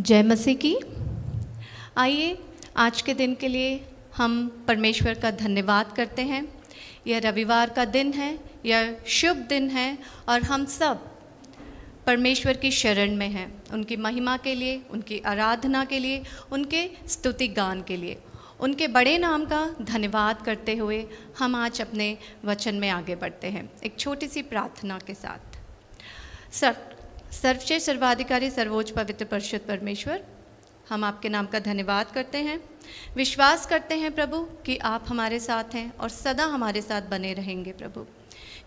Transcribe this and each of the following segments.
जय मसीह की। आइए आज के दिन के लिए हम परमेश्वर का धन्यवाद करते हैं। यह रविवार का दिन है, यह शुभ दिन है और हम सब परमेश्वर की शरण में हैं, उनकी महिमा के लिए, उनकी आराधना के लिए, उनके स्तुति गान के लिए, उनके बड़े नाम का धन्यवाद करते हुए हम आज अपने वचन में आगे बढ़ते हैं एक छोटी सी प्रार्थना के साथ। सर्वश्रेष्ठ सर्वाधिकारी सर्वोच्च पवित्र परिशुद्ध परमेश्वर, हम आपके नाम का धन्यवाद करते हैं। विश्वास करते हैं प्रभु कि आप हमारे साथ हैं और सदा हमारे साथ बने रहेंगे प्रभु,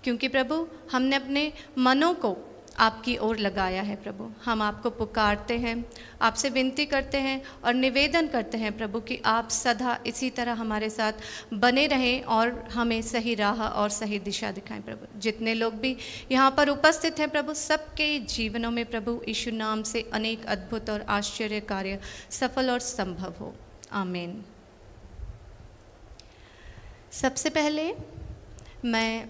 क्योंकि प्रभु हमने अपने मनों को आपकी ओर लगाया है प्रभु। हम आपको पुकारते हैं, आपसे विनती करते हैं और निवेदन करते हैं प्रभु कि आप सदा इसी तरह हमारे साथ बने रहें और हमें सही राह और सही दिशा दिखाएं प्रभु। जितने लोग भी यहाँ पर उपस्थित हैं प्रभु, सबके जीवनों में प्रभु यीशु नाम से अनेक अद्भुत और आश्चर्य कार्य सफल और संभव हो, आमीन। सबसे पहले मैं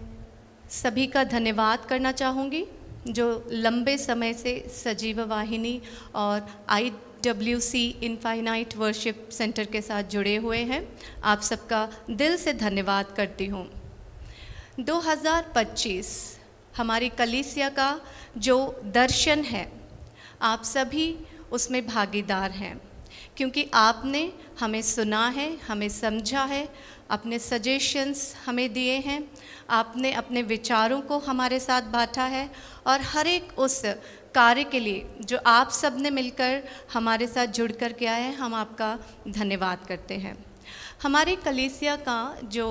सभी का धन्यवाद करना चाहूँगी जो लंबे समय से सजीव वाहिनी और IWC इनफाइनाइट वर्शिप सेंटर के साथ जुड़े हुए हैं। आप सबका दिल से धन्यवाद करती हूँ। 2025 हमारी कलीसिया का जो दर्शन है, आप सभी उसमें भागीदार हैं, क्योंकि आपने हमें सुना है, हमें समझा है, अपने सजेशंस हमें दिए हैं, आपने अपने विचारों को हमारे साथ बांटा है और हर एक उस कार्य के लिए जो आप सब ने मिलकर हमारे साथ जुड़ कर के आए हैं, हम आपका धन्यवाद करते हैं। हमारी कलीसिया का जो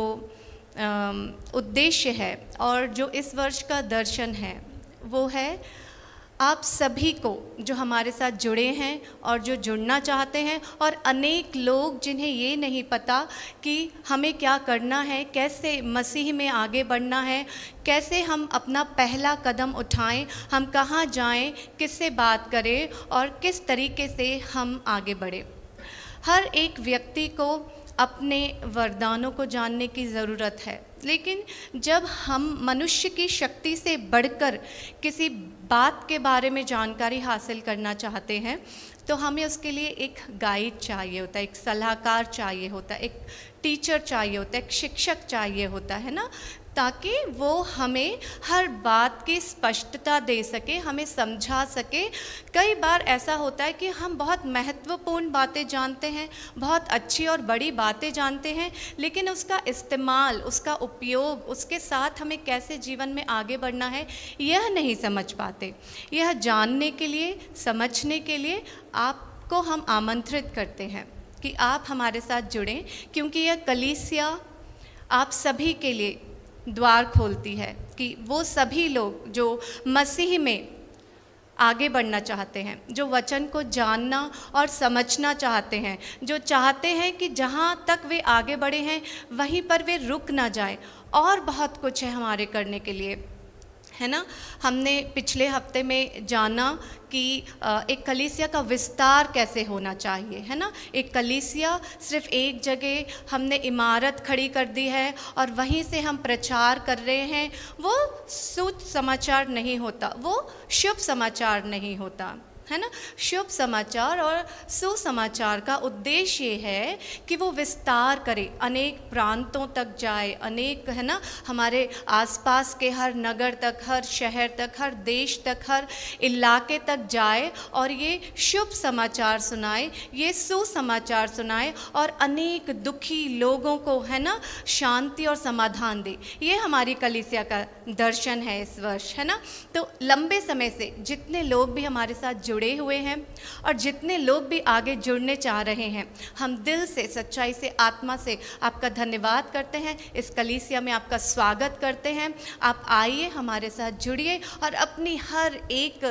उद्देश्य है और जो इस वर्ष का दर्शन है वो है आप सभी को जो हमारे साथ जुड़े हैं और जो जुड़ना चाहते हैं, और अनेक लोग जिन्हें ये नहीं पता कि हमें क्या करना है, कैसे मसीह में आगे बढ़ना है, कैसे हम अपना पहला कदम उठाएं, हम कहाँ जाएं, किससे बात करें और किस तरीके से हम आगे बढ़ें। हर एक व्यक्ति को अपने वरदानों को जानने की ज़रूरत है, लेकिन जब हम मनुष्य की शक्ति से बढ़कर किसी बात के बारे में जानकारी हासिल करना चाहते हैं तो हमें उसके लिए एक गाइड चाहिए होता है, एक सलाहकार चाहिए होता है, एक टीचर चाहिए होता है, एक शिक्षक चाहिए होता है ना, ताकि वो हमें हर बात की स्पष्टता दे सके, हमें समझा सके। कई बार ऐसा होता है कि हम बहुत महत्वपूर्ण बातें जानते हैं, बहुत अच्छी और बड़ी बातें जानते हैं, लेकिन उसका इस्तेमाल, उसका उपयोग, उसके साथ हमें कैसे जीवन में आगे बढ़ना है यह नहीं समझ पाते। यह जानने के लिए, समझने के लिए आपको हम आमंत्रित करते हैं कि आप हमारे साथ जुड़ें, क्योंकि यह कलीसिया आप सभी के लिए द्वार खोलती है कि वो सभी लोग जो मसीह में आगे बढ़ना चाहते हैं, जो वचन को जानना और समझना चाहते हैं, जो चाहते हैं कि जहाँ तक वे आगे बढ़े हैं वहीं पर वे रुक ना जाए, और बहुत कुछ है हमारे करने के लिए, है ना। हमने पिछले हफ्ते में जाना कि एक कलीसिया का विस्तार कैसे होना चाहिए, है ना। एक कलीसिया सिर्फ एक जगह हमने इमारत खड़ी कर दी है और वहीं से हम प्रचार कर रहे हैं, वो सुसमाचार नहीं होता, वो शुभ समाचार नहीं होता, है ना। शुभ समाचार और सुसमाचार का उद्देश्य ये है कि वो विस्तार करे, अनेक प्रांतों तक जाए, अनेक, है ना, हमारे आसपास के हर नगर तक, हर शहर तक, हर देश तक, हर इलाके तक जाए और ये शुभ समाचार सुनाए, ये सुसमाचार सुनाए और अनेक दुखी लोगों को, है ना, शांति और समाधान दे। ये हमारी कलीसिया का दर्शन है इस वर्ष, है ना। तो लंबे समय से जितने लोग भी हमारे साथ जुड़े हुए हैं और जितने लोग भी आगे जुड़ने चाह रहे हैं, हम दिल से, सच्चाई से, आत्मा से आपका धन्यवाद करते हैं। इस कलीसिया में आपका स्वागत करते हैं। आप आइए, हमारे साथ जुड़िए और अपनी हर एक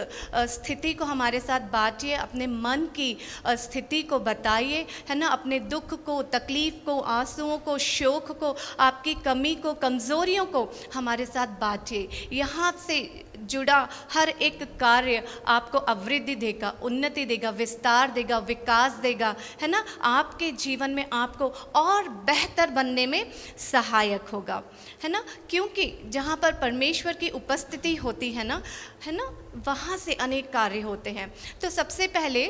स्थिति को हमारे साथ बांटिए, अपने मन की स्थिति को बताइए, है ना, अपने दुख को, तकलीफ को, आंसुओं को, शोक को, आपकी कमी को, कमज़ोरियों को हमारे साथ बांटिए। यहाँ से जुड़ा हर एक कार्य आपको अवृद्धि देगा, उन्नति देगा, विस्तार देगा, विकास देगा, है ना, आपके जीवन में आपको और बेहतर बनने में सहायक होगा, है ना। क्योंकि जहाँ पर परमेश्वर की उपस्थिति होती है ना, वहाँ से अनेक कार्य होते हैं। तो सबसे पहले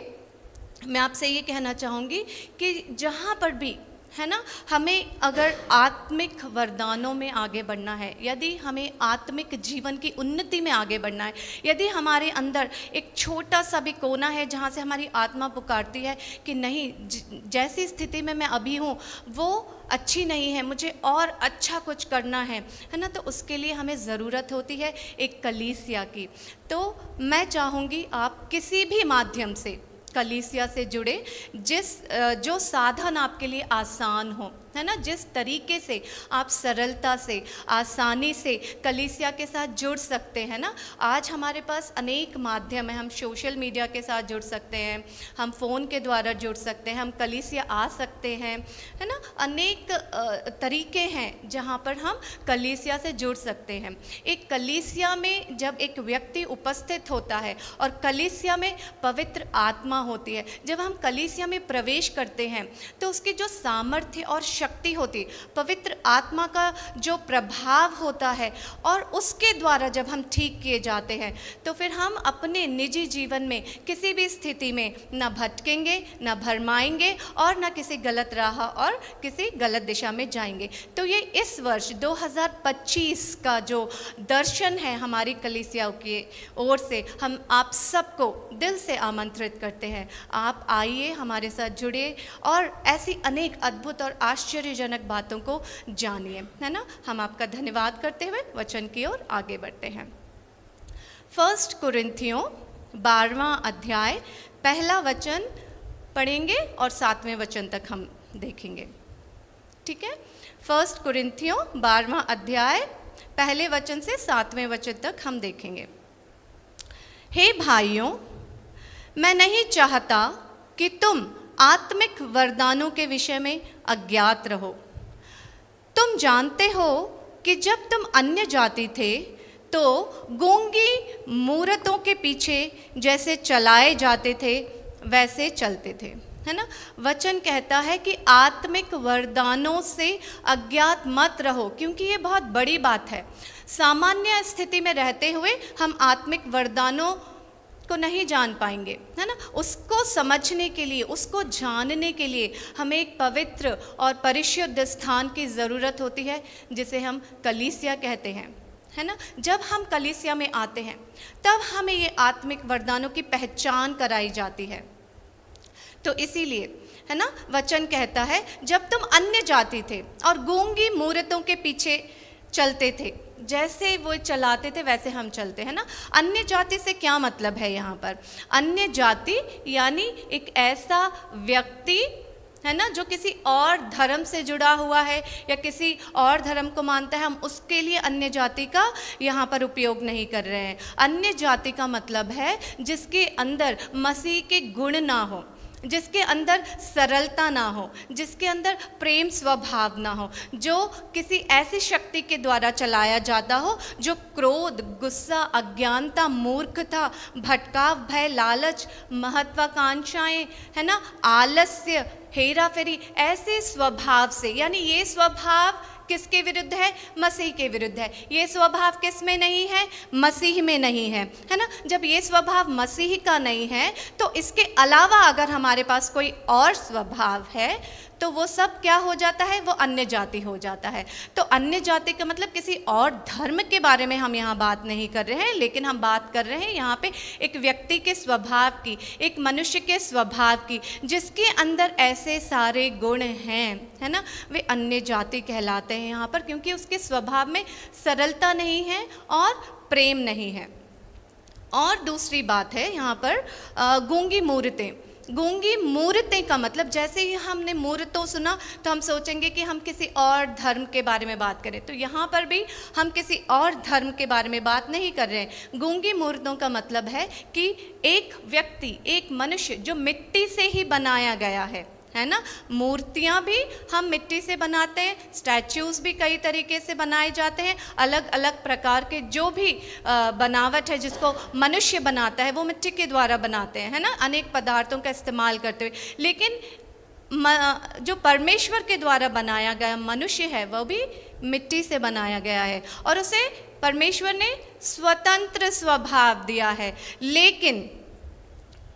मैं आपसे ये कहना चाहूँगी कि जहाँ पर भी है ना, हमें अगर आत्मिक वरदानों में आगे बढ़ना है, यदि हमें आत्मिक जीवन की उन्नति में आगे बढ़ना है, यदि हमारे अंदर एक छोटा सा भी कोना है जहाँ से हमारी आत्मा पुकारती है कि नहीं, जैसी स्थिति में मैं अभी हूँ वो अच्छी नहीं है, मुझे और अच्छा कुछ करना है ना, तो उसके लिए हमें ज़रूरत होती है एक कलीसिया की। तो मैं चाहूँगी आप किसी भी माध्यम से कलीसिया से जुड़े, जो साधन आपके लिए आसान हो, है ना, जिस तरीके से आप सरलता से, आसानी से कलीसिया के साथ जुड़ सकते हैं ना। आज हमारे पास अनेक माध्यम है, हम सोशल मीडिया के साथ जुड़ सकते हैं, हम फ़ोन के द्वारा जुड़ सकते हैं, हम कलीसिया आ सकते हैं, है ना, अनेक तरीके हैं जहाँ पर हम कलीसिया से जुड़ सकते हैं। एक कलीसिया में जब एक व्यक्ति उपस्थित होता है और कलीसिया में पवित्र आत्मा होती है, जब हम कलीसिया में प्रवेश करते हैं तो उसकी जो सामर्थ्य और शक्ति होती, पवित्र आत्मा का जो प्रभाव होता है, और उसके द्वारा जब हम ठीक किए जाते हैं तो फिर हम अपने निजी जीवन में किसी भी स्थिति में न भटकेंगे, न भरमाएंगे और न किसी गलत राह और किसी गलत दिशा में जाएंगे। तो ये इस वर्ष 2025 का जो दर्शन है हमारी कलीसिया की ओर से, हम आप सबको दिल से आमंत्रित करते हैं। आप आइए, हमारे साथ जुड़िए और ऐसी अनेक अद्भुत और आश्चर्यजनक बातों को जानिए, है ना। हम आपका धन्यवाद करते हुए वचन की ओर आगे बढ़ते हैं। 1 कुरिन्थियों 12वां अध्याय पहला वचन पढ़ेंगे और 7वें वचन तक हम देखेंगे, ठीक है। 1 कुरिन्थियों 12वां अध्याय पहले वचन से 7वें वचन तक हम देखेंगे। हे भाइयों, मैं नहीं चाहता कि तुम आत्मिक वरदानों के विषय में अज्ञात रहो। तुम जानते हो कि जब तुम अन्य जाति थे तो गूंगी मूरतों के पीछे जैसे चलाए जाते थे वैसे चलते थे, है ना। वचन कहता है कि आत्मिक वरदानों से अज्ञात मत रहो, क्योंकि ये बहुत बड़ी बात है। सामान्य स्थिति में रहते हुए हम आत्मिक वरदानों को नहीं जान पाएंगे, है ना। उसको समझने के लिए, उसको जानने के लिए हमें एक पवित्र और परिशुद्ध स्थान की ज़रूरत होती है, जिसे हम कलीसिया कहते हैं, है ना। जब हम कलीसिया में आते हैं तब हमें ये आत्मिक वरदानों की पहचान कराई जाती है। तो इसीलिए, है ना, वचन कहता है जब तुम अन्य जाति थे और गूंगी मूरतों के पीछे चलते थे, जैसे वो चलाते थे वैसे हम चलते हैं ना। अन्य जाति से क्या मतलब है यहाँ पर? अन्य जाति यानी एक ऐसा व्यक्ति, है ना, जो किसी और धर्म से जुड़ा हुआ है या किसी और धर्म को मानता है। हम उसके लिए अन्य जाति का यहाँ पर उपयोग नहीं कर रहे हैं। अन्य जाति का मतलब है जिसके अंदर मसीह के गुण ना हो, जिसके अंदर सरलता ना हो, जिसके अंदर प्रेम स्वभाव ना हो, जो किसी ऐसी शक्ति के द्वारा चलाया जाता हो जो क्रोध, गुस्सा, अज्ञानता, मूर्खता, भटकाव, भय, लालच, महत्वाकांक्षाएं, है ना, आलस्य, हेरा फेरी, ऐसे स्वभाव से, यानी ये स्वभाव किसके विरुद्ध है? मसीह के विरुद्ध है। ये स्वभाव किस में नहीं है? मसीह में नहीं है, है ना। जब ये स्वभाव मसीह का नहीं है तो इसके अलावा अगर हमारे पास कोई और स्वभाव है तो वो सब क्या हो जाता है? वो अन्य जाति हो जाता है। तो अन्य जाति का मतलब किसी और धर्म के बारे में हम यहाँ बात नहीं कर रहे हैं, लेकिन हम बात कर रहे हैं यहाँ पे एक व्यक्ति के स्वभाव की, एक मनुष्य के स्वभाव की, जिसके अंदर ऐसे सारे गुण हैं, है ना। वे अन्य जाति कहलाते हैं यहाँ पर, क्योंकि उसके स्वभाव में सरलता नहीं है और प्रेम नहीं है। और दूसरी बात है यहाँ पर गूंगी मूर्तें। गूंगी मूर्तें का मतलब, जैसे ही हमने मूर्तों सुना तो हम सोचेंगे कि हम किसी और धर्म के बारे में बात करें, तो यहाँ पर भी हम किसी और धर्म के बारे में बात नहीं कर रहे हैं। गूंगी मूर्तों का मतलब है कि एक व्यक्ति, एक मनुष्य जो मिट्टी से ही बनाया गया है ना। मूर्तियाँ भी हम मिट्टी से बनाते हैं, स्टैच्यूज़ भी कई तरीके से बनाए जाते हैं। अलग अलग प्रकार के जो भी बनावट है जिसको मनुष्य बनाता है वो मिट्टी के द्वारा बनाते हैं, है ना, अनेक पदार्थों का इस्तेमाल करते हुए। लेकिन जो परमेश्वर के द्वारा बनाया गया मनुष्य है वह भी मिट्टी से बनाया गया है और उसे परमेश्वर ने स्वतंत्र स्वभाव दिया है। लेकिन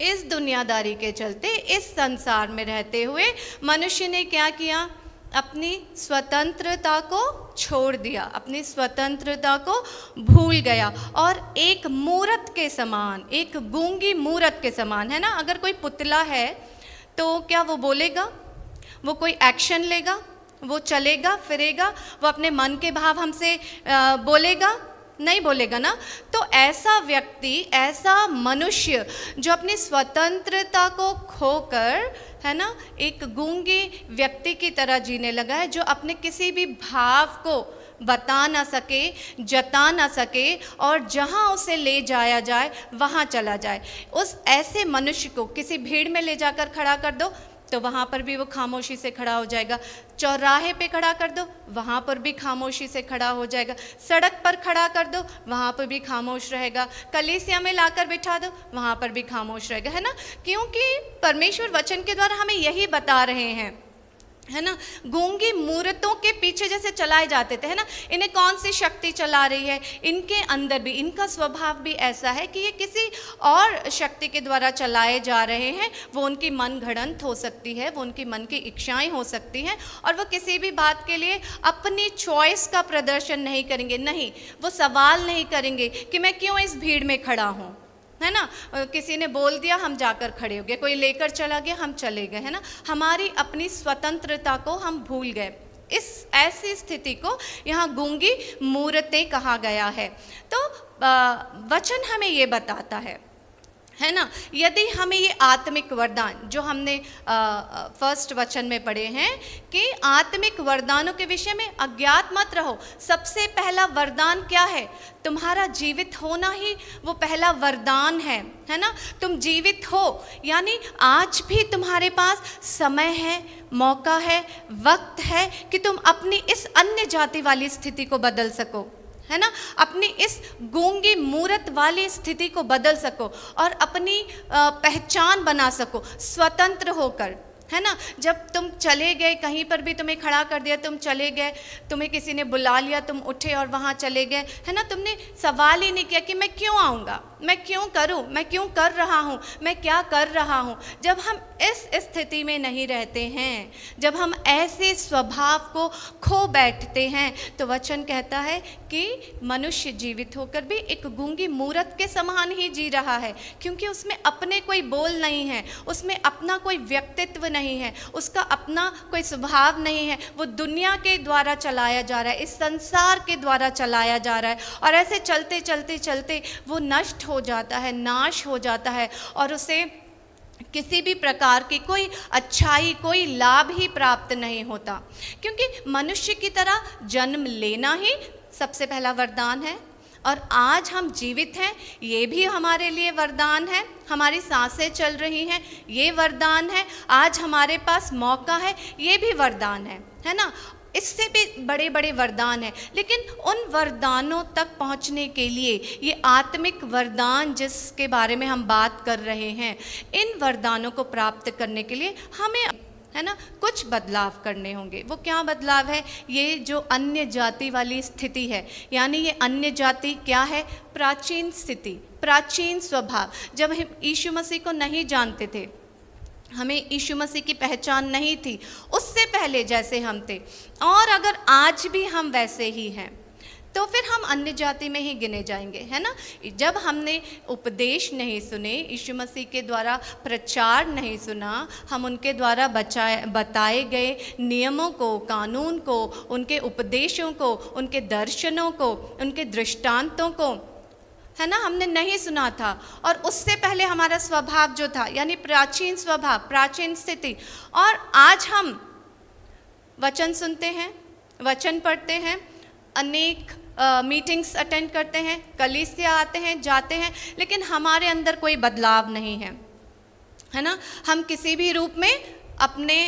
इस दुनियादारी के चलते, इस संसार में रहते हुए मनुष्य ने क्या किया? अपनी स्वतंत्रता को छोड़ दिया, अपनी स्वतंत्रता को भूल गया और एक मूरत के समान, एक गूंगी मूरत के समान, है ना, अगर कोई पुतला है तो क्या वो बोलेगा? वो कोई एक्शन लेगा? वो चलेगा फिरेगा? वो अपने मन के भाव हमसे बोलेगा? नहीं बोलेगा ना। तो ऐसा व्यक्ति, ऐसा मनुष्य जो अपनी स्वतंत्रता को खोकर, है ना, एक गूंगे व्यक्ति की तरह जीने लगा है, जो अपने किसी भी भाव को बता ना सके, जता ना सके, और जहाँ उसे ले जाया जाए वहाँ चला जाए। उस ऐसे मनुष्य को किसी भीड़ में ले जाकर खड़ा कर दो तो वहाँ पर भी वो खामोशी से खड़ा हो जाएगा, चौराहे पे खड़ा कर दो वहाँ पर भी खामोशी से खड़ा हो जाएगा, सड़क पर खड़ा कर दो वहाँ पर भी खामोश रहेगा, कलीसिया में लाकर बिठा दो वहाँ पर भी खामोश रहेगा, है ना। क्योंकि परमेश्वर वचन के द्वारा हमें यही बता रहे हैं, है ना। गूंगी मूर्तों के पीछे जैसे चलाए जाते थे, है ना, इन्हें कौन सी शक्ति चला रही है? इनके अंदर भी, इनका स्वभाव भी ऐसा है कि ये किसी और शक्ति के द्वारा चलाए जा रहे हैं। वो उनकी मन घड़ंत हो सकती है, वो उनकी मन की इच्छाएं हो सकती हैं, और वो किसी भी बात के लिए अपनी चॉइस का प्रदर्शन नहीं करेंगे। नहीं, वो सवाल नहीं करेंगे कि मैं क्यों इस भीड़ में खड़ा हूँ, है ना। किसी ने बोल दिया हम जाकर खड़े हो गए, कोई लेकर चला गया हम चले गए, है ना। हमारी अपनी स्वतंत्रता को हम भूल गए। इस ऐसी स्थिति को यहाँ गूंगी मूर्तें कहा गया है। तो वचन हमें ये बताता है ना, यदि हमें ये आत्मिक वरदान जो हमने फर्स्ट वचन में पढ़े हैं कि आत्मिक वरदानों के विषय में अज्ञात मत रहो। सबसे पहला वरदान क्या है? तुम्हारा जीवित होना ही वो पहला वरदान है ना। तुम जीवित हो, यानी आज भी तुम्हारे पास समय है, मौका है, वक्त है कि तुम अपनी इस अन्य जाति वाली स्थिति को बदल सको, है ना, अपनी इस गूंगी मूरत वाली स्थिति को बदल सको और अपनी पहचान बना सको स्वतंत्र होकर, है ना। जब तुम चले गए, कहीं पर भी तुम्हें खड़ा कर दिया, तुम चले गए, तुम्हें किसी ने बुला लिया, तुम उठे और वहाँ चले गए, है ना, तुमने सवाल ही नहीं किया कि मैं क्यों आऊँगा, मैं क्यों करूँ, मैं क्यों कर रहा हूँ, मैं क्या कर रहा हूँ। जब हम इस स्थिति में नहीं रहते हैं, जब हम ऐसे स्वभाव को खो बैठते हैं, तो वचन कहता है कि मनुष्य जीवित होकर भी एक गूंगी मूरत के समान ही जी रहा है, क्योंकि उसमें अपने कोई बोल नहीं है, उसमें अपना कोई व्यक्तित्व नहीं है, उसका अपना कोई स्वभाव नहीं है। वो दुनिया के द्वारा चलाया जा रहा है, इस संसार के द्वारा चलाया जा रहा है, और ऐसे चलते चलते चलते वो नष्ट हो जाता है, नाश हो जाता है, और उसे किसी भी प्रकार की कोई अच्छाई, कोई लाभ ही प्राप्त नहीं होता। क्योंकि मनुष्य की तरह जन्म लेना ही सबसे पहला वरदान है, और आज हम जीवित हैं ये भी हमारे लिए वरदान है, हमारी सांसें चल रही हैं ये वरदान है, आज हमारे पास मौका है ये भी वरदान है ना। इससे भी बड़े बड़े वरदान हैं, लेकिन उन वरदानों तक पहुंचने के लिए ये आत्मिक वरदान जिसके बारे में हम बात कर रहे हैं, इन वरदानों को प्राप्त करने के लिए हमें, है ना, कुछ बदलाव करने होंगे। वो क्या बदलाव है? ये जो अन्य जाति वाली स्थिति है, यानी ये अन्य जाति क्या है? प्राचीन स्थिति, प्राचीन स्वभाव। जब हम यीशु मसीह को नहीं जानते थे, हमें यीशु मसीह की पहचान नहीं थी, उससे पहले जैसे हम थे, और अगर आज भी हम वैसे ही हैं, तो फिर हम अन्य जाति में ही गिने जाएंगे, है ना। जब हमने उपदेश नहीं सुने, यीशु मसीह के द्वारा प्रचार नहीं सुना, हम उनके द्वारा बताए गए नियमों को, कानून को, उनके उपदेशों को, उनके दर्शनों को, उनके दृष्टांतों को, है ना, हमने नहीं सुना था, और उससे पहले हमारा स्वभाव जो था, यानी प्राचीन स्वभाव, प्राचीन स्थिति, और आज हम वचन सुनते हैं, वचन पढ़ते हैं, अनेक मीटिंग्स अटेंड करते हैं, कलीसिया आते हैं, जाते हैं, लेकिन हमारे अंदर कोई बदलाव नहीं है ना। हम किसी भी रूप में अपने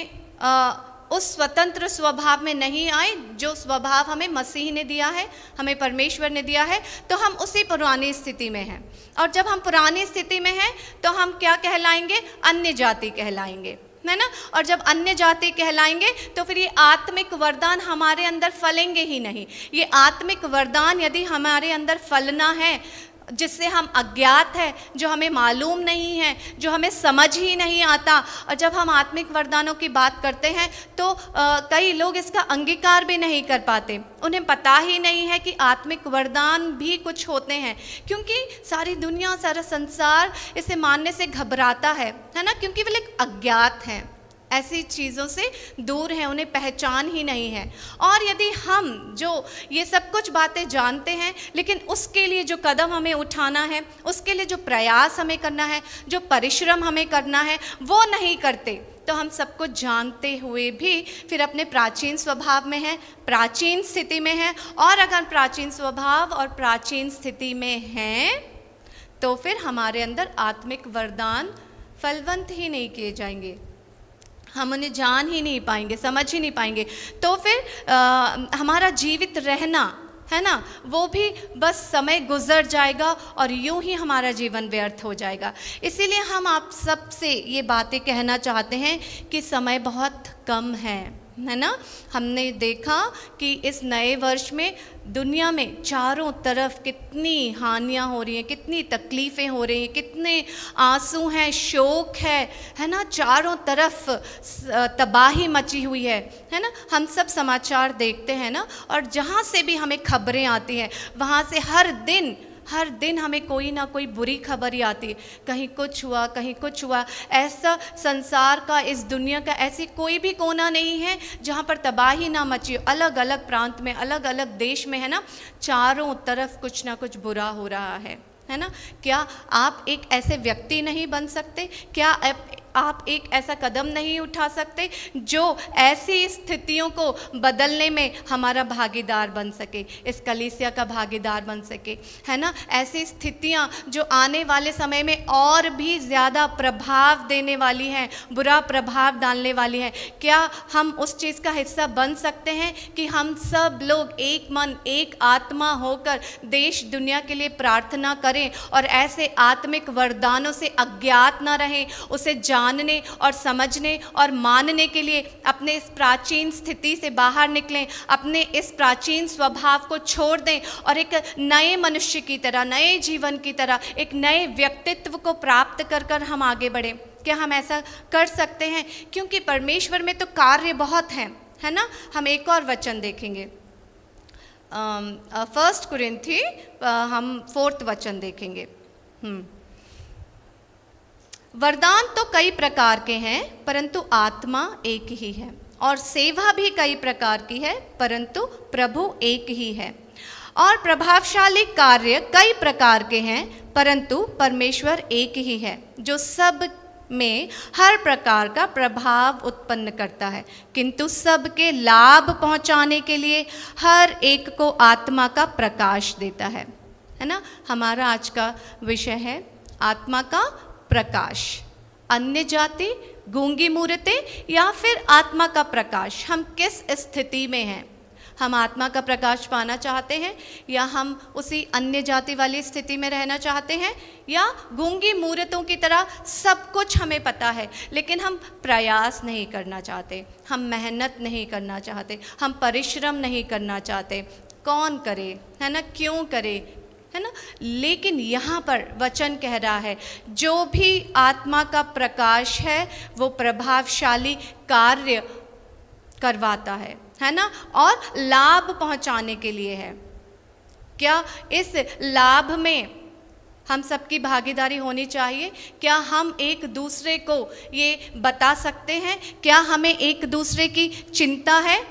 उस स्वतंत्र स्वभाव में नहीं आए जो स्वभाव हमें मसीह ने दिया है, हमें परमेश्वर ने दिया है, तो हम उसी पुरानी स्थिति में हैं। और जब हम पुरानी स्थिति में हैं तो हम क्या कहलाएंगे? अन्य जाति कहलाएंगे, है ना। और जब अन्य जाति कहलाएंगे तो फिर ये आत्मिक वरदान हमारे अंदर फलेंगे ही नहीं। ये आत्मिक वरदान यदि हमारे अंदर फलना है, जिससे हम अज्ञात है, जो हमें मालूम नहीं है, जो हमें समझ ही नहीं आता। और जब हम आत्मिक वरदानों की बात करते हैं तो कई लोग इसका अंगीकार भी नहीं कर पाते। उन्हें पता ही नहीं है कि आत्मिक वरदान भी कुछ होते हैं, क्योंकि सारी दुनिया, सारा संसार इसे मानने से घबराता है ना, क्योंकि वे लोग अज्ञात हैं, ऐसी चीज़ों से दूर हैं, उन्हें पहचान ही नहीं है। और यदि हम जो ये सब कुछ बातें जानते हैं, लेकिन उसके लिए जो कदम हमें उठाना है, उसके लिए जो प्रयास हमें करना है, जो परिश्रम हमें करना है, वो नहीं करते, तो हम सब कुछ जानते हुए भी फिर अपने प्राचीन स्वभाव में हैं, प्राचीन स्थिति में हैं। और अगर प्राचीन स्वभाव और प्राचीन स्थिति में हैं तो फिर हमारे अंदर आत्मिक वरदान फलवंत ही नहीं किए जाएंगे, हम उन्हें जान ही नहीं पाएंगे, समझ ही नहीं पाएंगे। तो फिर हमारा जीवित रहना है ना, वो भी बस समय गुजर जाएगा और यूं ही हमारा जीवन व्यर्थ हो जाएगा। इसीलिए हम आप सबसे ये बातें कहना चाहते हैं कि समय बहुत कम है ना। हमने देखा कि इस नए वर्ष में दुनिया में चारों तरफ कितनी हानियां हो रही हैं, कितनी तकलीफ़ें हो रही हैं, कितने आंसू हैं, शोक है ना, चारों तरफ तबाही मची हुई है ना। हम सब समाचार देखते हैं ना, और जहाँ से भी हमें खबरें आती हैं वहाँ से हर दिन हमें कोई ना कोई बुरी खबर ही आती है, कहीं कुछ हुआ, कहीं कुछ हुआ। ऐसा संसार का, इस दुनिया का ऐसी कोई भी कोना नहीं है जहाँ पर तबाही ना मची हो। अलग अलग प्रांत में, अलग अलग देश में है ना, चारों तरफ कुछ ना कुछ बुरा हो रहा है ना। क्या आप एक ऐसे व्यक्ति नहीं बन सकते? क्या आप एक ऐसा कदम नहीं उठा सकते जो ऐसी स्थितियों को बदलने में हमारा भागीदार बन सके, इस कलीसिया का भागीदार बन सके, है ना। ऐसी स्थितियां जो आने वाले समय में और भी ज़्यादा प्रभाव देने वाली हैं, बुरा प्रभाव डालने वाली हैं, क्या हम उस चीज़ का हिस्सा बन सकते हैं कि हम सब लोग एक मन एक आत्मा होकर देश दुनिया के लिए प्रार्थना करें और ऐसे आत्मिक वरदानों से अज्ञात ना रहें, उसे जानने और समझने और मानने के लिए अपने इस प्राचीन स्थिति से बाहर निकलें, अपने इस प्राचीन स्वभाव को छोड़ दें और एक नए मनुष्य की तरह, नए जीवन की तरह, एक नए व्यक्तित्व को प्राप्त कर हम आगे बढ़ें? क्या हम ऐसा कर सकते हैं? क्योंकि परमेश्वर में तो कार्य बहुत हैं, है ना। हम एक और वचन देखेंगे, 1 कुरिन्थी हम 4 वचन देखेंगे। वरदान तो कई प्रकार के हैं परंतु आत्मा एक ही है, और सेवा भी कई प्रकार की है परंतु प्रभु एक ही है, और प्रभावशाली कार्य कई प्रकार के हैं परंतु परमेश्वर एक ही है, जो सब में हर प्रकार का प्रभाव उत्पन्न करता है, किंतु सबके लाभ पहुंचाने के लिए हर एक को आत्मा का प्रकाश देता है ना। हमारा आज का विषय है आत्मा का प्रकाश। अन्य जाति, गूंगी मूर्तें या फिर आत्मा का प्रकाश, हम किस स्थिति में हैं? हम आत्मा का प्रकाश पाना चाहते हैं या हम उसी अन्य जाति वाली स्थिति में रहना चाहते हैं, या गूंगी मूर्तों की तरह सब कुछ हमें पता है लेकिन हम प्रयास नहीं करना चाहते, हम मेहनत नहीं करना चाहते, हम परिश्रम नहीं करना चाहते? कौन करे, है ना, क्यों करे, है ना। लेकिन यहाँ पर वचन कह रहा है जो भी आत्मा का प्रकाश है वो प्रभावशाली कार्य करवाता है ना, और लाभ पहुँचाने के लिए है। क्या इस लाभ में हम सबकी भागीदारी होनी चाहिए? क्या हम एक दूसरे को ये बता सकते हैं? क्या हमें एक दूसरे की चिंता है?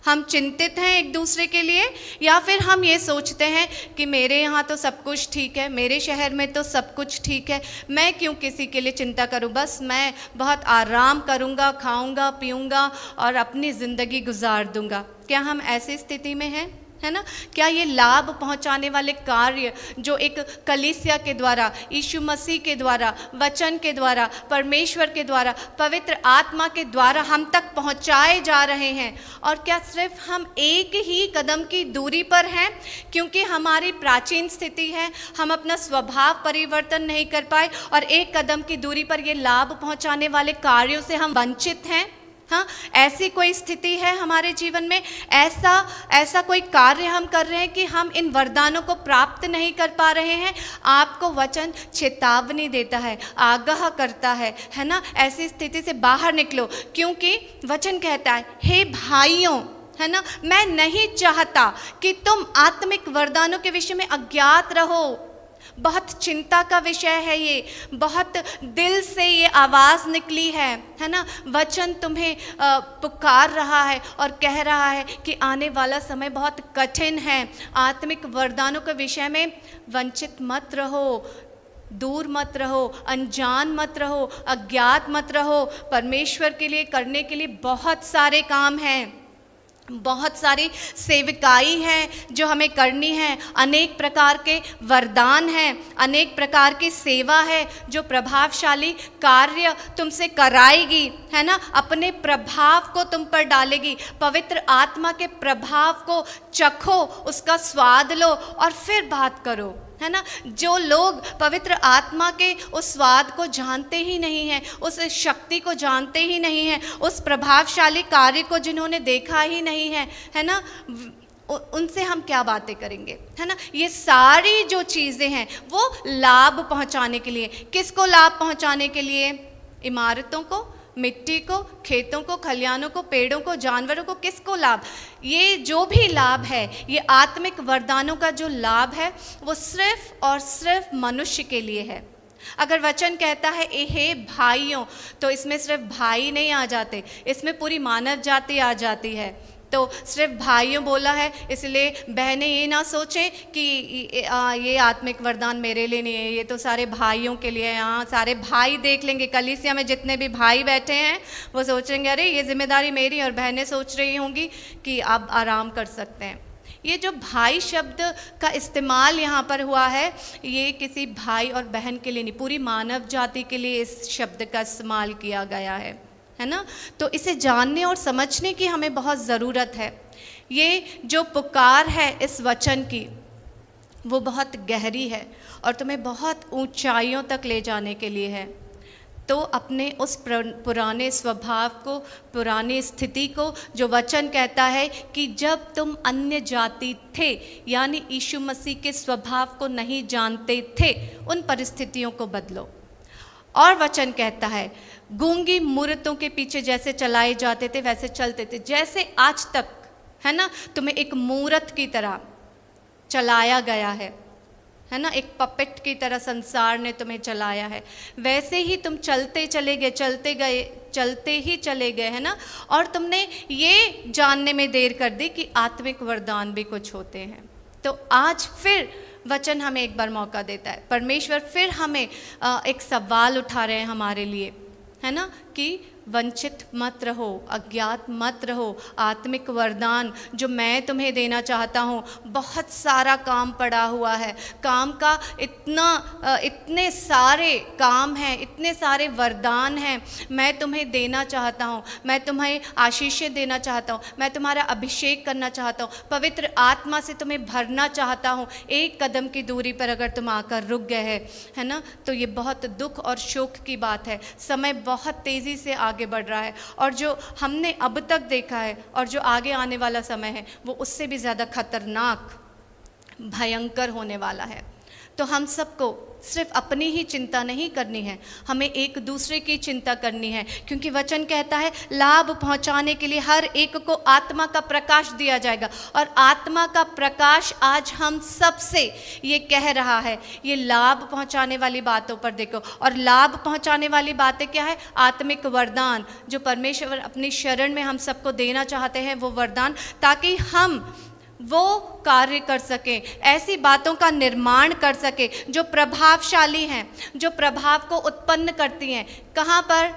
हम चिंतित हैं एक दूसरे के लिए, या फिर हम ये सोचते हैं कि मेरे यहाँ तो सब कुछ ठीक है, मेरे शहर में तो सब कुछ ठीक है, मैं क्यों किसी के लिए चिंता करूँ, बस मैं बहुत आराम करूँगा, खाऊँगा पीऊँगा और अपनी ज़िंदगी गुजार दूँगा? क्या हम ऐसी स्थिति में हैं, है ना? क्या ये लाभ पहुंचाने वाले कार्य जो एक कलीसिया के द्वारा, यीशु मसीह के द्वारा, वचन के द्वारा, परमेश्वर के द्वारा, पवित्र आत्मा के द्वारा हम तक पहुंचाए जा रहे हैं, और क्या सिर्फ हम एक ही कदम की दूरी पर हैं क्योंकि हमारी प्राचीन स्थिति है, हम अपना स्वभाव परिवर्तन नहीं कर पाए और एक कदम की दूरी पर ये लाभ पहुंचाने वाले कार्यों से हम वंचित हैं, हाँ, ऐसी कोई स्थिति है हमारे जीवन में, ऐसा कोई कार्य हम कर रहे हैं कि हम इन वरदानों को प्राप्त नहीं कर पा रहे हैं। आपको वचन चेतावनी देता है, आगाह करता है ना, ऐसी स्थिति से बाहर निकलो, क्योंकि वचन कहता है, हे भाइयों, है ना, मैं नहीं चाहता कि तुम आत्मिक वरदानों के विषय में अज्ञात रहो। बहुत चिंता का विषय है ये, बहुत दिल से ये आवाज़ निकली है ना। वचन तुम्हें पुकार रहा है और कह रहा है कि आने वाला समय बहुत कठिन है। आत्मिक वरदानों के विषय में वंचित मत रहो, दूर मत रहो, अनजान मत रहो, अज्ञात मत रहो। परमेश्वर के लिए करने के लिए बहुत सारे काम हैं, बहुत सारी सेविकाई है जो हमें करनी है, अनेक प्रकार के वरदान हैं, अनेक प्रकार की सेवा है जो प्रभावशाली कार्य तुमसे कराएगी, है ना, अपने प्रभाव को तुम पर डालेगी। पवित्र आत्मा के प्रभाव को चखो, उसका स्वाद लो और फिर बात करो, है ना। जो लोग पवित्र आत्मा के उस स्वाद को जानते ही नहीं हैं, उस शक्ति को जानते ही नहीं हैं, उस प्रभावशाली कार्य को जिन्होंने देखा ही नहीं है ना, उनसे हम क्या बातें करेंगे, है ना। ये सारी जो चीज़ें हैं वो लाभ पहुंचाने के लिए, किसको लाभ पहुंचाने के लिए? इमारतों को, मिट्टी को, खेतों को, खलिहानों को, पेड़ों को, जानवरों को, किसको लाभ? ये जो भी लाभ है, ये आत्मिक वरदानों का जो लाभ है वो सिर्फ और सिर्फ मनुष्य के लिए है। अगर वचन कहता है हे भाइयों, तो इसमें सिर्फ भाई नहीं आ जाते, इसमें पूरी मानव जाति आ जाती है। तो सिर्फ भाइयों बोला है, इसलिए बहनें ये ना सोचें कि ये आत्मिक वरदान मेरे लिए नहीं है, ये तो सारे भाइयों के लिए है। यहाँ सारे भाई देख लेंगे, कलीसिया में जितने भी भाई बैठे हैं वो सोचेंगे अरे ये जिम्मेदारी मेरी, और बहनें सोच रही होंगी कि अब आराम कर सकते हैं। ये जो भाई शब्द का इस्तेमाल यहाँ पर हुआ है, ये किसी भाई और बहन के लिए नहीं, पूरी मानव जाति के लिए इस शब्द का इस्तेमाल किया गया है ना। तो इसे जानने और समझने की हमें बहुत ज़रूरत है। ये जो पुकार है इस वचन की, वो बहुत गहरी है और तुम्हें बहुत ऊंचाइयों तक ले जाने के लिए है। तो अपने उस पुराने स्वभाव को, पुरानी स्थिति को, जो वचन कहता है कि जब तुम अन्य जाति थे, यानी यीशु मसीह के स्वभाव को नहीं जानते थे, उन परिस्थितियों को बदलो। और वचन कहता है गूंगी मूर्तों के पीछे जैसे चलाए जाते थे वैसे चलते थे, जैसे आज तक, है ना, तुम्हें एक मूर्त की तरह चलाया गया है ना, एक पपेट की तरह संसार ने तुम्हें चलाया है, वैसे ही तुम चलते चले गए, चलते ही चले गए, है ना। और तुमने ये जानने में देर कर दी कि आत्मिक वरदान भी कुछ होते हैं। तो आज फिर वचन हमें एक बार मौका देता है, परमेश्वर फिर हमें एक सवाल उठा रहे हैं हमारे लिए, है ना, कि वंचित मत रहो, अज्ञात मत रहो। आत्मिक वरदान जो मैं तुम्हें देना चाहता हूँ, बहुत सारा काम पड़ा हुआ है, काम का इतने सारे काम हैं, इतने सारे वरदान हैं, मैं तुम्हें देना चाहता हूँ, मैं तुम्हें आशीषें देना चाहता हूँ, मैं तुम्हारा अभिषेक करना चाहता हूँ, पवित्र आत्मा से तुम्हें भरना चाहता हूँ। एक कदम की दूरी पर अगर तुम आकर रुक गए है ना, तो ये बहुत दुख और शोक की बात है। समय बहुत तेज़ी से आगे बढ़ रहा है और जो हमने अब तक देखा है और जो आगे आने वाला समय है वो उससे भी ज़्यादा खतरनाक, भयंकर होने वाला है। तो हम सबको सिर्फ अपनी ही चिंता नहीं करनी है, हमें एक दूसरे की चिंता करनी है, क्योंकि वचन कहता है लाभ पहुंचाने के लिए हर एक को आत्मा का प्रकाश दिया जाएगा। और आत्मा का प्रकाश आज हम सब से ये कह रहा है, ये लाभ पहुंचाने वाली बातों पर देखो। और लाभ पहुंचाने वाली बातें क्या है? आत्मिक वरदान जो परमेश्वर अपनी शरण में हम सबको देना चाहते हैं, वो वरदान, ताकि हम वो कार्य कर सकें, ऐसी बातों का निर्माण कर सके जो प्रभावशाली हैं, जो प्रभाव को उत्पन्न करती हैं। कहाँ पर?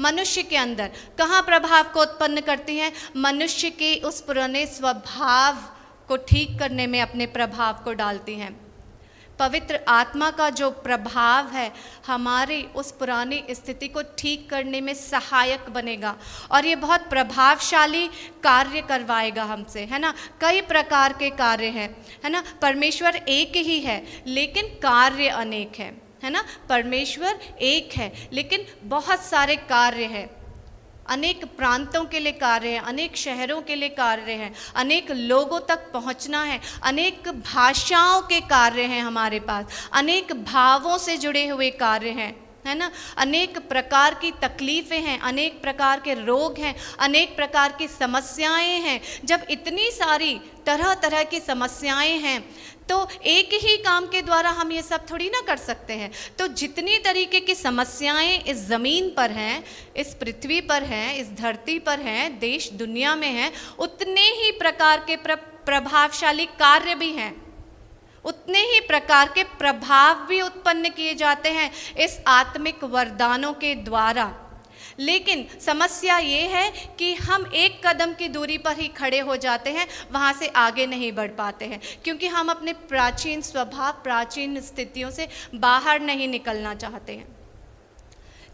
मनुष्य के अंदर। कहाँ प्रभाव को उत्पन्न करती हैं? मनुष्य के उस पुराने स्वभाव को ठीक करने में अपने प्रभाव को डालती हैं। पवित्र आत्मा का जो प्रभाव है हमारी उस पुरानी स्थिति को ठीक करने में सहायक बनेगा और ये बहुत प्रभावशाली कार्य करवाएगा हमसे, है ना। कई प्रकार के कार्य हैं, है ना। परमेश्वर एक ही है लेकिन कार्य अनेक हैं, है ना। परमेश्वर एक है लेकिन बहुत सारे कार्य हैं। अनेक प्रांतों के लिए कार्य है, अनेक शहरों के लिए कार्य है, अनेक लोगों तक पहुंचना है, अनेक भाषाओं के कार्य हैं हमारे पास, अनेक भावों से जुड़े हुए कार्य हैं, है ना। अनेक प्रकार की तकलीफ़ें हैं, अनेक प्रकार के रोग हैं, अनेक प्रकार की समस्याएं हैं। जब इतनी सारी तरह तरह की समस्याएं हैं तो एक ही काम के द्वारा हम ये सब थोड़ी ना कर सकते हैं। तो जितनी तरीके की समस्याएं इस ज़मीन पर हैं, इस पृथ्वी पर हैं, इस धरती पर हैं, देश दुनिया में हैं, उतने ही प्रकार के प्रभावशाली कार्य भी हैं, उतने ही प्रकार के प्रभाव भी उत्पन्न किए जाते हैं इस आत्मिक वरदानों के द्वारा। लेकिन समस्या ये है कि हम एक कदम की दूरी पर ही खड़े हो जाते हैं, वहाँ से आगे नहीं बढ़ पाते हैं, क्योंकि हम अपने प्राचीन स्वभाव, प्राचीन स्थितियों से बाहर नहीं निकलना चाहते हैं।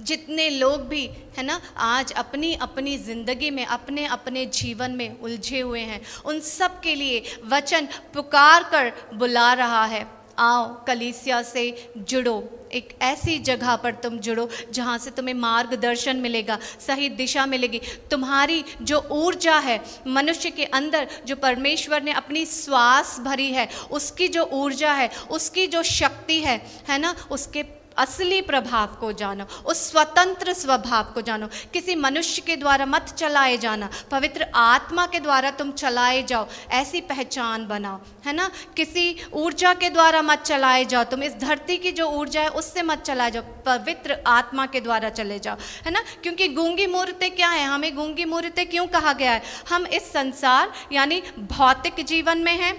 जितने लोग भी है ना आज अपनी अपनी ज़िंदगी में, अपने अपने जीवन में उलझे हुए हैं, उन सब के लिए वचन पुकार कर बुला रहा है, आओ कलीसिया से जुड़ो, एक ऐसी जगह पर तुम जुड़ो जहाँ से तुम्हें मार्गदर्शन मिलेगा, सही दिशा मिलेगी। तुम्हारी जो ऊर्जा है मनुष्य के अंदर, जो परमेश्वर ने अपनी श्वास भरी है, उसकी जो ऊर्जा है, उसकी जो शक्ति है ना, उसके असली प्रभाव को जानो, उस स्वतंत्र स्वभाव को जानो। किसी मनुष्य के द्वारा मत चलाए जाना, पवित्र आत्मा के द्वारा तुम चलाए जाओ, ऐसी पहचान बनाओ, है ना। किसी ऊर्जा के द्वारा मत चलाए जाओ, तुम इस धरती की जो ऊर्जा है उससे मत चलाए जाओ, पवित्र आत्मा के द्वारा चले जाओ, है ना। क्योंकि गूंगी मूर्तें क्या है, हमें गूंगी मूर्तें क्यों कहा गया है? हम इस संसार यानी भौतिक जीवन में हैं,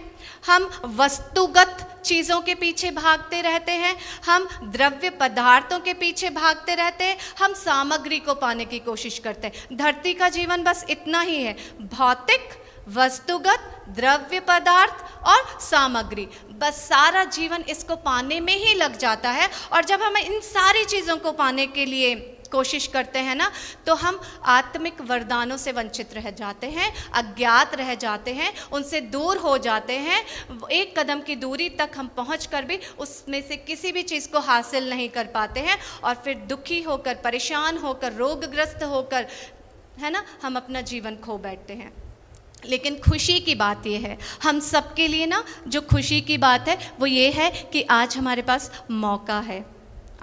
हम वस्तुगत चीज़ों के पीछे भागते रहते हैं, हम द्रव्य पदार्थों के पीछे भागते रहते हैं, हम सामग्री को पाने की कोशिश करते हैं। धरती का जीवन बस इतना ही है, भौतिक, वस्तुगत, द्रव्य पदार्थ और सामग्री, बस सारा जीवन इसको पाने में ही लग जाता है। और जब हम इन सारी चीज़ों को पाने के लिए कोशिश करते हैं ना, तो हम आत्मिक वरदानों से वंचित रह जाते हैं, अज्ञात रह जाते हैं, उनसे दूर हो जाते हैं। एक कदम की दूरी तक हम पहुंचकर भी उसमें से किसी भी चीज़ को हासिल नहीं कर पाते हैं, और फिर दुखी होकर, परेशान होकर, रोगग्रस्त होकर, है ना, हम अपना जीवन खो बैठते हैं। लेकिन खुशी की बात यह है, हम सबके लिए ना जो खुशी की बात है वो ये है कि आज हमारे पास मौका है,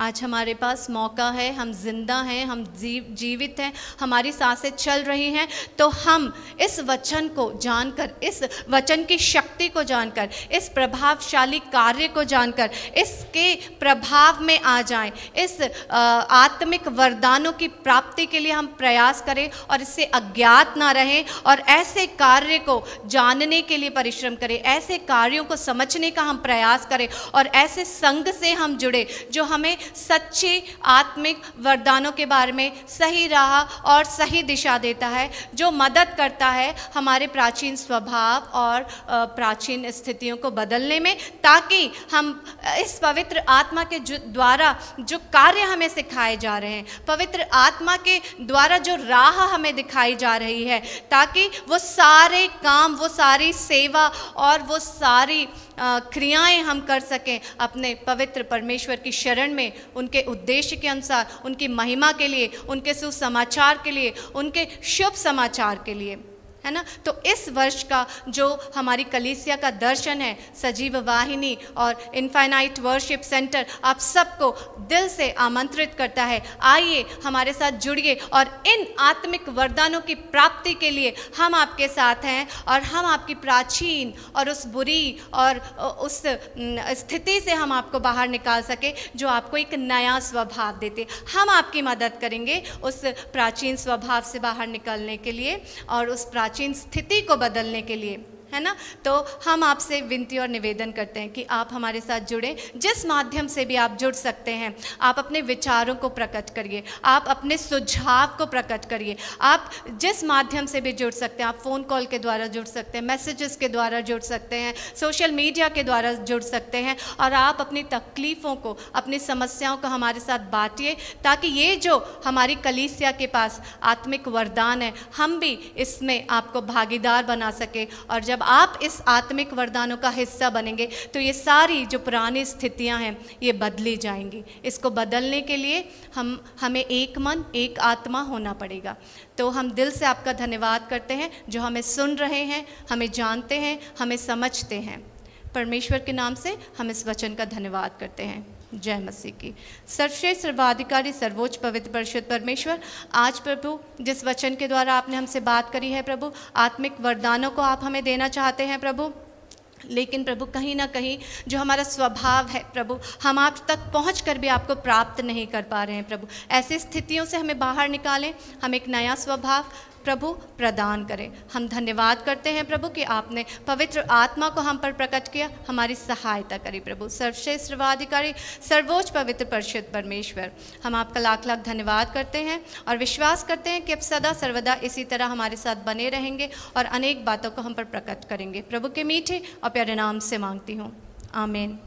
आज हमारे पास मौका है, हम जिंदा हैं, हम जीवित हैं, हमारी सांसें चल रही हैं। तो हम इस वचन को जानकर, इस वचन की शक्ति को जानकर, इस प्रभावशाली कार्य को जानकर, इसके प्रभाव में आ जाएं, इस आत्मिक वरदानों की प्राप्ति के लिए हम प्रयास करें और इससे अज्ञात ना रहें, और ऐसे कार्य को जानने के लिए परिश्रम करें, ऐसे कार्यों को समझने का हम प्रयास करें, और ऐसे संघ से हम जुड़े जो हमें सच्चे आत्मिक वरदानों के बारे में सही राह और सही दिशा देता है, जो मदद करता है हमारे प्राचीन स्वभाव और प्राचीन स्थितियों को बदलने में, ताकि हम इस पवित्र आत्मा के द्वारा जो कार्य हमें सिखाए जा रहे हैं, पवित्र आत्मा के द्वारा जो राह हमें दिखाई जा रही है, ताकि वो सारे काम, वो सारी सेवा और वो सारी क्रियाएं हम कर सकें अपने पवित्र परमेश्वर की शरण में, उनके उद्देश्य के अनुसार, उनकी महिमा के लिए, उनके सुसमाचार के लिए, उनके शुभ समाचार के लिए, है ना। तो इस वर्ष का जो हमारी कलीसिया का दर्शन है, सजीव वाहिनी और इनफाइनाइट वर्शिप सेंटर आप सबको दिल से आमंत्रित करता है, आइए हमारे साथ जुड़िए और इन आत्मिक वरदानों की प्राप्ति के लिए हम आपके साथ हैं, और हम आपकी प्राचीन और उस बुरी और उस स्थिति से हम आपको बाहर निकाल सके जो आपको एक नया स्वभाव देते। हम आपकी मदद करेंगे उस प्राचीन स्वभाव से बाहर निकलने के लिए और उस प्राचीन स्थिति को बदलने के लिए, है ना। तो हम आपसे विनती और निवेदन करते हैं कि आप हमारे साथ जुड़ें, जिस माध्यम से भी आप जुड़ सकते हैं। आप अपने विचारों को प्रकट करिए, आप अपने सुझाव को प्रकट करिए, आप जिस माध्यम से भी जुड़ सकते हैं। आप फ़ोन कॉल के द्वारा जुड़ सकते हैं, मैसेजेस के द्वारा जुड़ सकते हैं, सोशल मीडिया के द्वारा जुड़ सकते हैं, और आप अपनी तकलीफ़ों को, अपनी समस्याओं को हमारे साथ बांटिए, ताकि ये जो हमारी कलीसिया के पास आत्मिक वरदान है, हम भी इसमें आपको भागीदार बना सके। और जब जब आप इस आत्मिक वरदानों का हिस्सा बनेंगे तो ये सारी जो पुरानी स्थितियां हैं ये बदली जाएंगी। इसको बदलने के लिए हमें एक मन एक आत्मा होना पड़ेगा। तो हम दिल से आपका धन्यवाद करते हैं जो हमें सुन रहे हैं, हमें जानते हैं, हमें समझते हैं। परमेश्वर के नाम से हम इस वचन का धन्यवाद करते हैं। जय मसीह की। सर्वश्रेष्ठ सर्वाधिकारी सर्वोच्च पवित्र परिशुद्ध परमेश्वर, आज प्रभु जिस वचन के द्वारा आपने हमसे बात करी है प्रभु, आत्मिक वरदानों को आप हमें देना चाहते हैं प्रभु, लेकिन प्रभु कहीं ना कहीं जो हमारा स्वभाव है प्रभु, हम आप तक पहुंचकर भी आपको प्राप्त नहीं कर पा रहे हैं प्रभु। ऐसी स्थितियों से हमें बाहर निकालें, हम एक नया स्वभाव प्रभु प्रदान करें। हम धन्यवाद करते हैं प्रभु कि आपने पवित्र आत्मा को हम पर प्रकट किया, हमारी सहायता करी प्रभु। सर्वश्रेष्ठ सर्वाधिकारी सर्वोच्च पवित्र परिशुद्ध परमेश्वर, हम आपका लाख लाख धन्यवाद करते हैं और विश्वास करते हैं कि अब सदा सर्वदा इसी तरह हमारे साथ बने रहेंगे और अनेक बातों को हम पर प्रकट करेंगे। प्रभु के मीठे और प्यारे नाम से मांगती हूँ, आमीन।